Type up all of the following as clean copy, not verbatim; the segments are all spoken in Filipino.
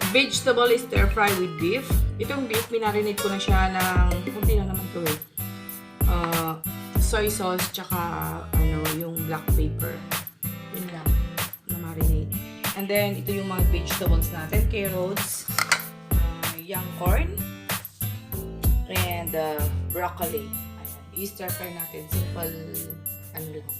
Vegetable stir fry with beef. Itong beef, minarinate ko na siya ng, kunti lang naman to eh. Soy sauce, tsaka yung black pepper. Yun lang, na marinate. And then, ito yung mga vegetables natin. Carrots, young corn, and broccoli. Ayan, i-stir fry natin. Simple, lang.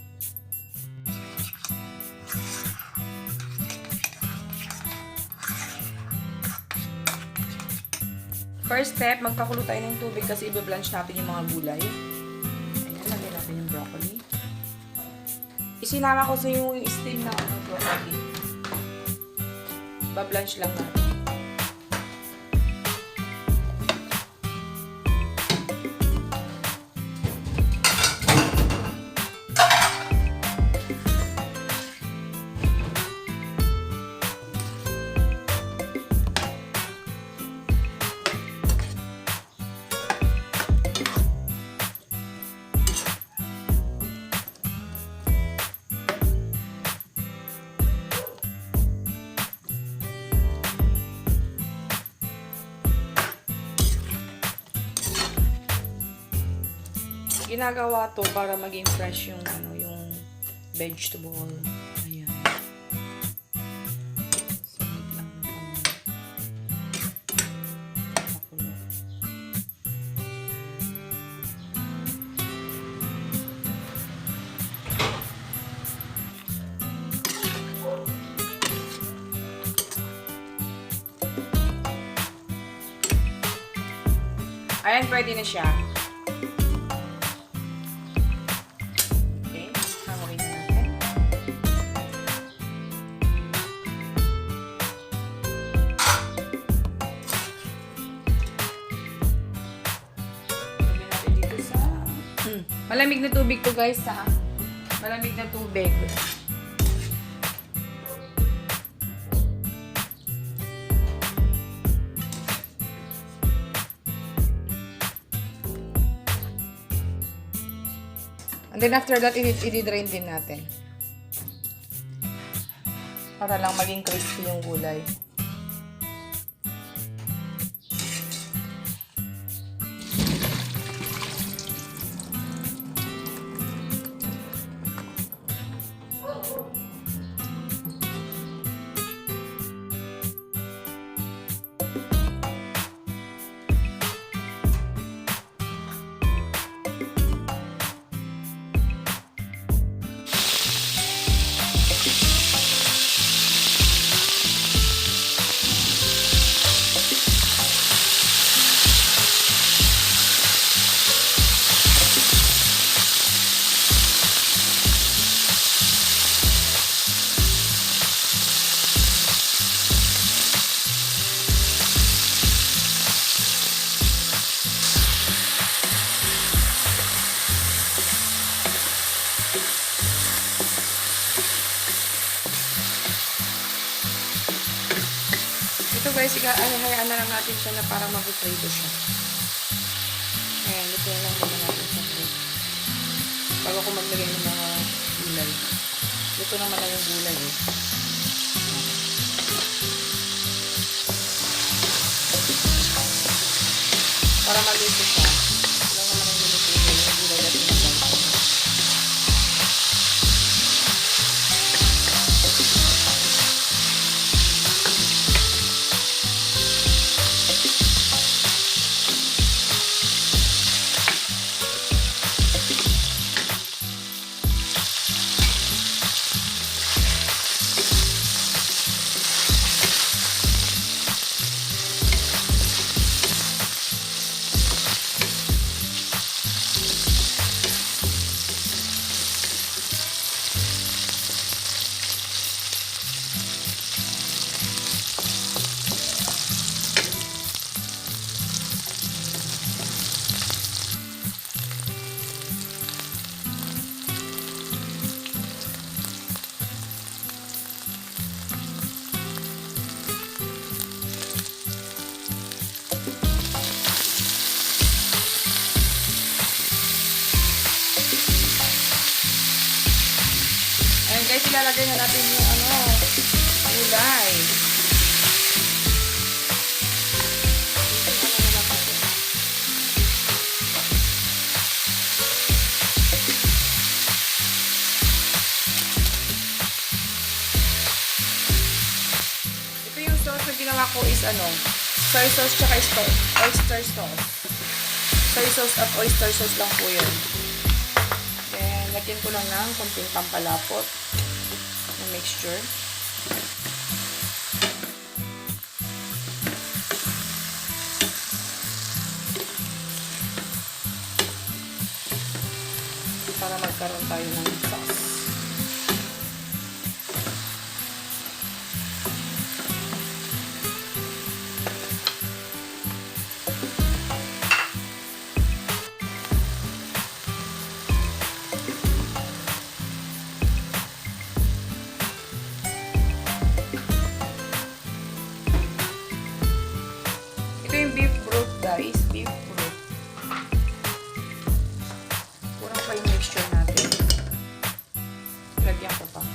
First step, magpakulo tayo ng tubig kasi i-blanch natin yung mga gulay. Ayan, lagyan natin yung broccoli. Isinama ko sa yung steam na broccoli. Ba-blanch lang natin. Ginagawa to para maging fresh yung yung vegetable. Ayan. Sunod lang pakulo. Ayan, pwede na siya. Malamig na tubig to guys ha. Malamig na tubig. And then after that, i-drain din natin. Para lang maging crispy yung gulay. Ito guys, hayaan na lang natin siya na parang mag-prito siya. Ayan, luto lang muna natin sa plate. Bago ko maglagay ng mga gulay. Luto naman na yung gulay eh. Para maluto siya. Ito lang naman yung luto yung gulay natin na lang. guys, ilalagay na natin yung gulay. Ito yung sauce na ginawa ko is soy sauce tsaka oyster sauce. Soy sauce at oyster sauce lang po yun. Then, lagyan ko lang ng konting pampalapot na mixture. Para magkaroon tayo ng sauce. Ito yung beef broth, guys. Beef broth. Kurang pa yung mixture natin. Lagyan ko pa.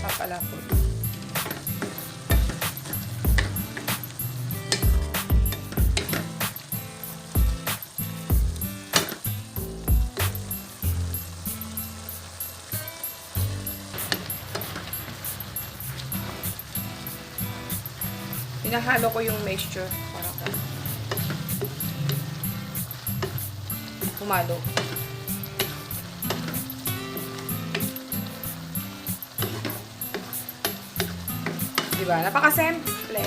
Papalapot. Pinahalo ko yung mixture para humalo. Diba? Napaka-simple.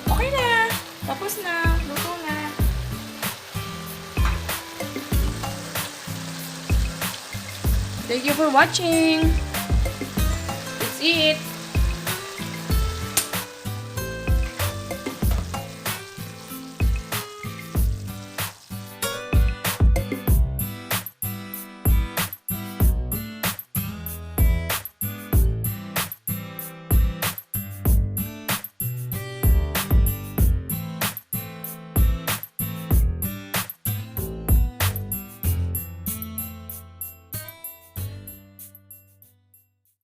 Okay na. Tapos na. Luto na. Thank you for watching. That's it.